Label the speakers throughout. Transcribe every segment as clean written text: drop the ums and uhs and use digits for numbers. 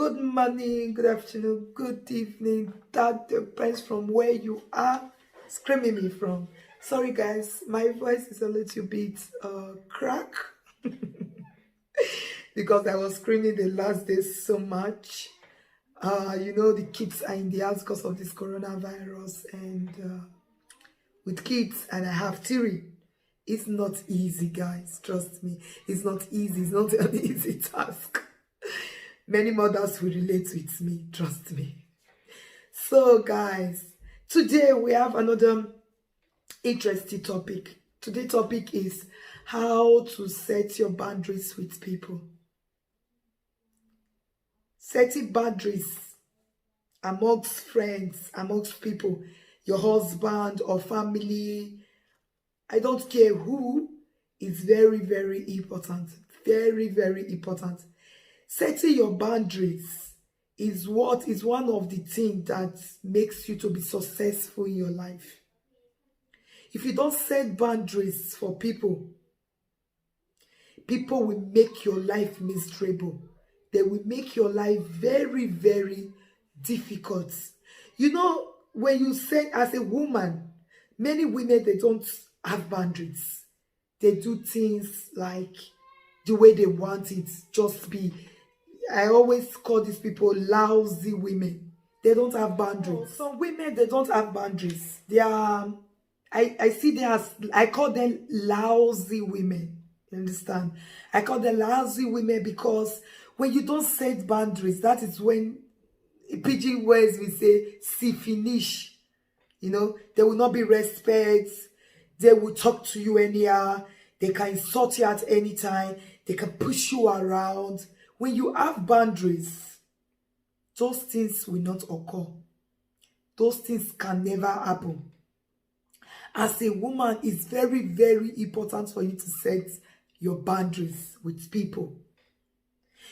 Speaker 1: Good morning, good afternoon, good evening. That depends from where you are screaming me from. Sorry, guys, my voice is a little bit crack because I was screaming the last days so much. The kids are in the house because of this coronavirus, and with kids, and I have theory. It's not easy, guys. Trust me, it's not easy. It's not an easy task. Many mothers will relate with me, trust me. So, guys, today we have another interesting topic. Today's topic is how to set your boundaries with people. Setting boundaries amongst friends, amongst people, your husband or family, I don't care who, is very, very important. Very, very important. Setting your boundaries is one of the things that makes you to be successful in your life. If you don't set boundaries for people, people will make your life miserable. They will make your life very, very difficult. When you say as a woman, many women, they don't have boundaries. They do things like the way they want it. I always call these people lousy women. They don't have boundaries. Some women, they don't have boundaries. They are, I see them as, I call them lousy women. You understand? I call them lousy women because when you don't set boundaries, that is when, in pidgin words, we say, see finish. There will not be respect. They will talk to you anyhow. They can insult you at any time. They can push you around. When you have boundaries, those things will not occur. Those things can never happen. As a woman, it's very, very important for you to set your boundaries with people.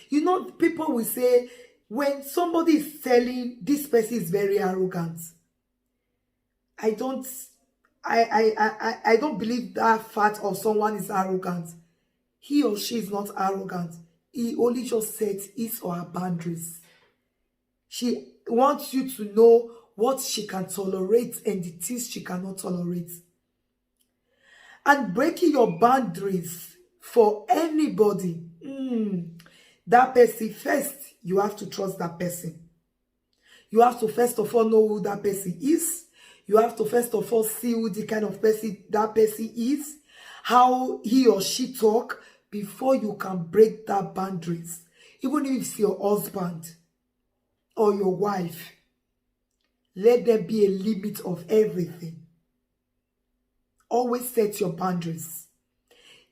Speaker 1: People will say, when somebody is telling this person is very arrogant, I don't believe that fact of someone is arrogant. He or she is not arrogant. He only just sets his or her boundaries. She wants you to know what she can tolerate and the things she cannot tolerate. And breaking your boundaries for anybody, that person, first, you have to trust that person. You have to first of all know who that person is. You have to first of all see who the kind of person that person is, how he or she talk, before you can break that boundaries. Even if it's your husband or your wife, let there be a limit of everything. Always set your boundaries.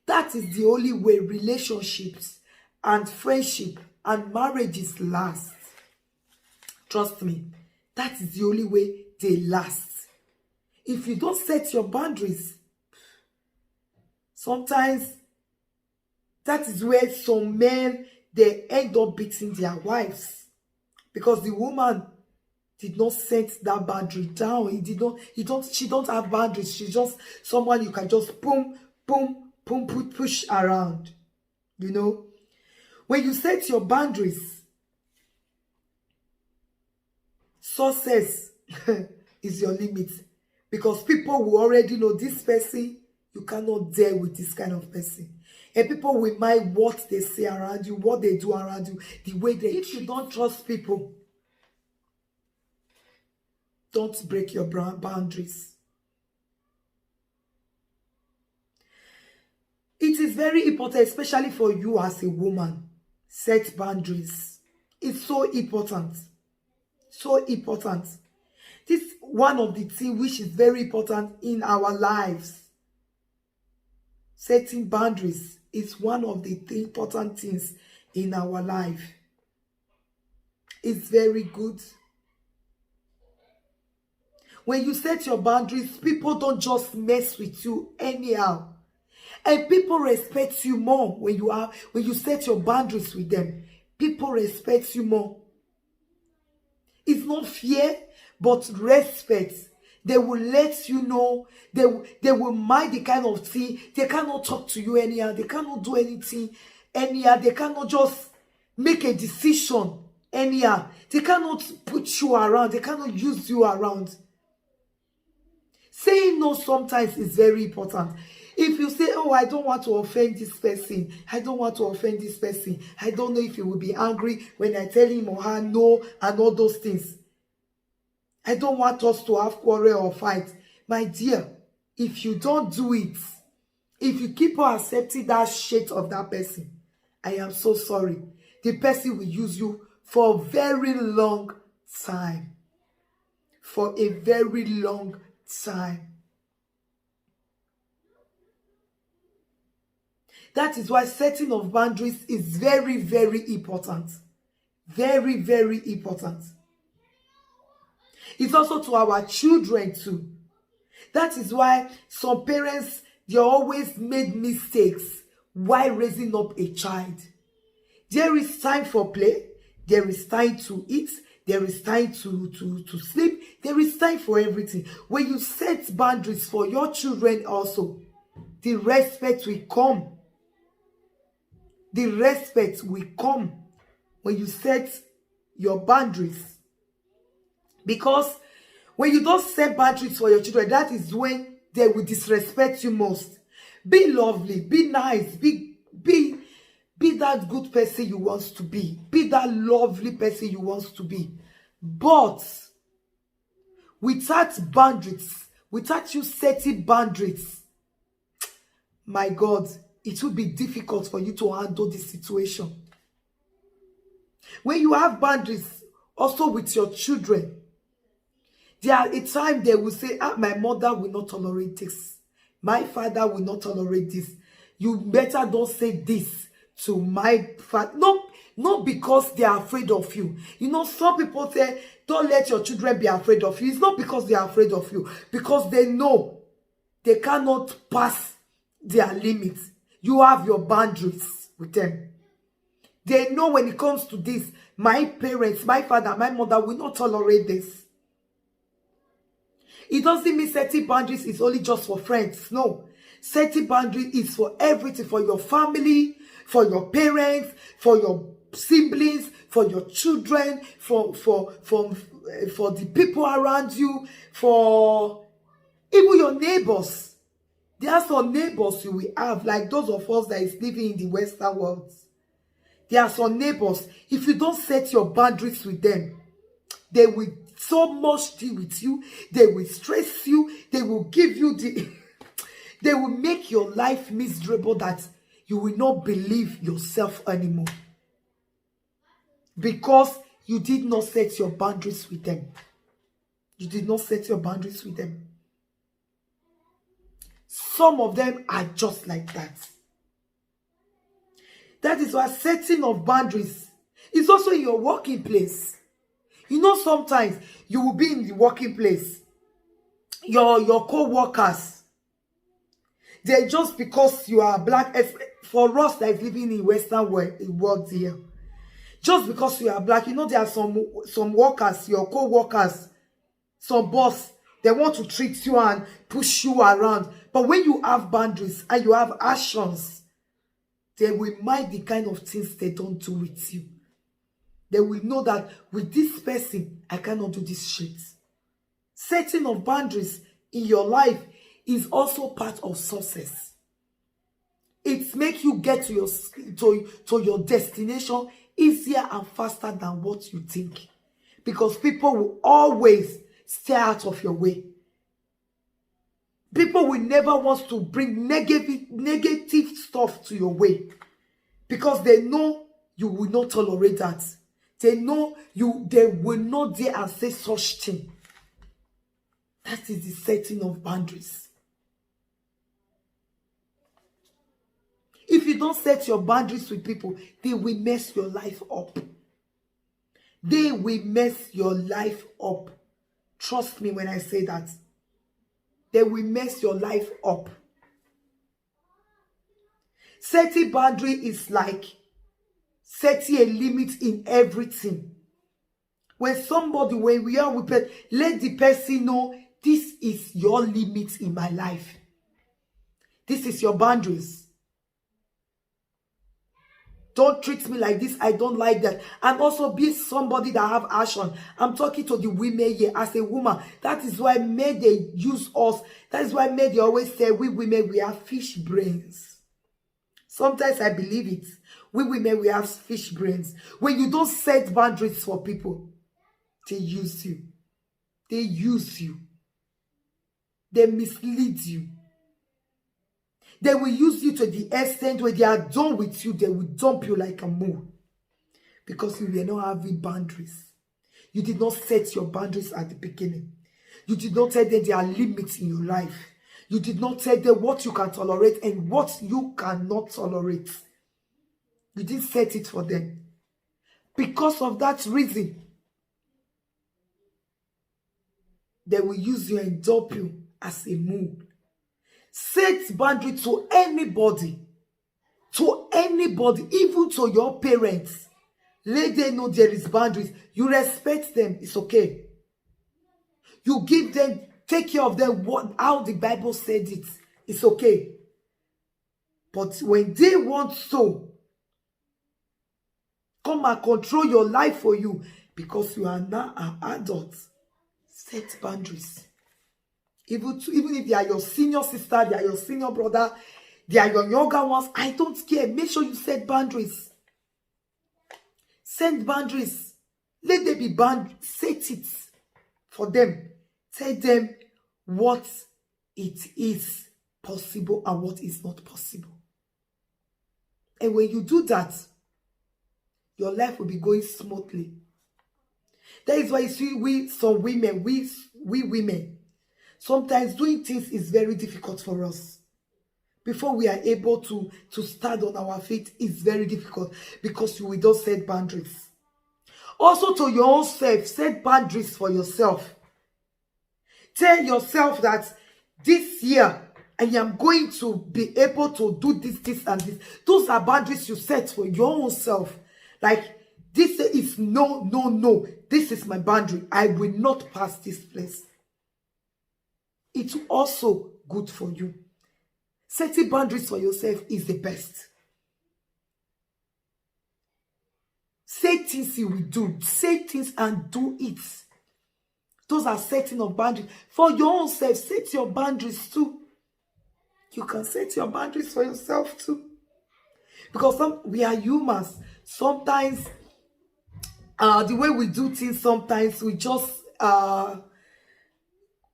Speaker 1: That is the only way relationships and friendship and marriages last. Trust me, that is the only way they last. If you don't set your boundaries, sometimes that is where some men, they end up beating their wives because the woman did not set that boundary down. She don't have boundaries. She's just someone you can just boom, boom, boom, push around. When you set your boundaries, success is your limit, because people will already know this person, you cannot deal with this kind of person. And people will mind what they say around you, what they do around you, the way they... If you don't trust people, don't break your boundaries. It is very important, especially for you as a woman. Set boundaries. It's so important. So important. This is one of the things which is very important in our lives. Setting boundaries is one of the important things in our life. It's very good. When you set your boundaries, people don't just mess with you anyhow. And people respect you more when you set your boundaries with them. People respect you more. It's not fear, but respect. They will let you know. They will mind the kind of thing. They cannot talk to you anyhow. They cannot do anything anyhow. They cannot just make a decision anyhow. They cannot put you around. They cannot use you around. Saying no sometimes is very important. If you say, oh, I don't want to offend this person, I don't want to offend this person, I don't know if he will be angry when I tell him or her no, and all those things. I don't want us to have quarrel or fight. My dear, if you don't do it, if you keep on accepting that shit of that person, I am so sorry. The person will use you for a very long time. For a very long time. That is why setting of boundaries is very, very important. Very, very important. It's also to our children too. That is why some parents, they always made mistakes while raising up a child. There is time for play. There is time to eat. There is time to sleep. There is time for everything. When you set boundaries for your children also, the respect will come. The respect will come when you set your boundaries. Because when you don't set boundaries for your children, that is when they will disrespect you most. Be lovely, be nice, be that good person you want to be. Be that lovely person you want to be. But without boundaries, without you setting boundaries, my God, it will be difficult for you to handle this situation. When you have boundaries also with your children, there are a time they will say, my mother will not tolerate this. My father will not tolerate this. You better don't say this to my father. No, not because they are afraid of you. You know, some people say, don't let your children be afraid of you. It's not because they are afraid of you. Because they know they cannot pass their limits. You have your boundaries with them. They know when it comes to this, my parents, my father, my mother will not tolerate this. It doesn't mean setting boundaries is only just for friends. No. Setting boundaries is for everything. For your family, for your parents, for your siblings, for your children, for the people around you, for even your neighbors. There are some neighbors you will have, like those of us that is living in the Western world. There are some neighbors, if you don't set your boundaries with them, they will so much deal with you. They will stress you. They will give you they will make your life miserable that you will not believe yourself anymore. Because you did not set your boundaries with them. You did not set your boundaries with them. Some of them are just like that. That is why setting of boundaries is also in your working place. You know, sometimes you will be in the working place. Your co-workers, they just because you are black, for us that is living in Western world here, just because you are black, you know, there are some workers, your co-workers, some boss, they want to treat you and push you around. But when you have boundaries and you have actions, they will mind the kind of things they don't do with you. They will know that with this person, I cannot do this shit. Setting of boundaries in your life is also part of success. It makes you get to your destination easier and faster than what you think. Because people will always stay out of your way. People will never want to bring negative stuff to your way. Because they know you will not tolerate that. They know they will not dare and say such thing. That is the setting of boundaries. If you don't set your boundaries with people, they will mess your life up. They will mess your life up. Trust me when I say that. They will mess your life up. Setting boundary is like setting a limit in everything. When we are with people, let the person know this is your limit in my life. This is your boundaries. Don't treat me like this. I don't like that. And also be somebody that have action. I'm talking to the women here as a woman. That is why men, they use us. That is why men, they always say, we women, we have fish brains. Sometimes I believe it. We women, we have fish brains. When you don't set boundaries for people, they use you. They use you. They mislead you. They will use you to the extent where they are done with you, they will dump you like a mole. Because you were not having boundaries. You did not set your boundaries at the beginning. You did not tell them there are limits in your life. You did not tell them what you can tolerate and what you cannot tolerate. You didn't set it for them. Because of that reason, they will use you and dump you as a mole. Set boundary to anybody, even to your parents. Let them know there is boundaries. You respect them, it's okay. You give them, take care of them, how the Bible said it, it's okay. But when they want to come and control your life for you, because you are now an adult, set boundaries. Even if they are your senior sister, they are your senior brother, they are your younger ones, I don't care. Make sure you set boundaries. Set boundaries. Let them be bound. Set it for them. Tell them what it is possible and what is not possible. And when you do that, your life will be going smoothly. That is why you see we women, sometimes doing things is very difficult for us. Before we are able to stand on our feet, it's very difficult because you will not set boundaries. Also to your own self, set boundaries for yourself. Tell yourself that this year, I am going to be able to do this, and this. Those are boundaries you set for your own self. Like, this is no. This is my boundary. I will not pass this place. It's also good for you. Setting boundaries for yourself is the best. Say things you will do. Say things and do it. Those are setting of boundaries. For your own self, set your boundaries too. You can set your boundaries for yourself too. Because we are humans. Sometimes, the way we do things, sometimes we just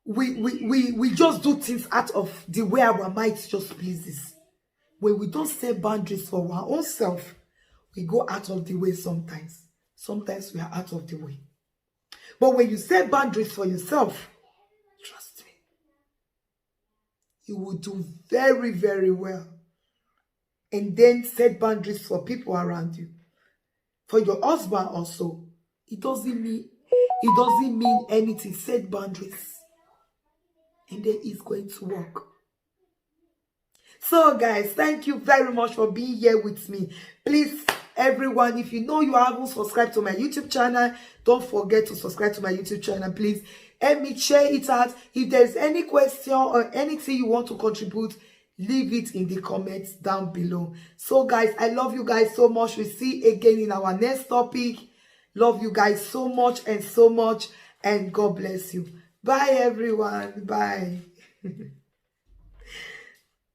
Speaker 1: we just do things out of the way our mind just pleases. When we don't set boundaries for our own self, we go out of the way sometimes. Sometimes we are out of the way. But when you set boundaries for yourself, trust me, you will do very, very well. And then set boundaries for people around you. For your husband also, it doesn't mean anything. Set boundaries. And then it's going to work. So guys, thank you very much for being here with me. Please, everyone, if you know you haven't subscribed to my YouTube channel, don't forget to subscribe to my YouTube channel. Please help me share it out. If there's any question or anything you want to contribute, leave it in the comments down below. So guys, I love you guys so much. We'll see again in our next topic. Love you guys so much, and God bless you. Bye everyone. Bye.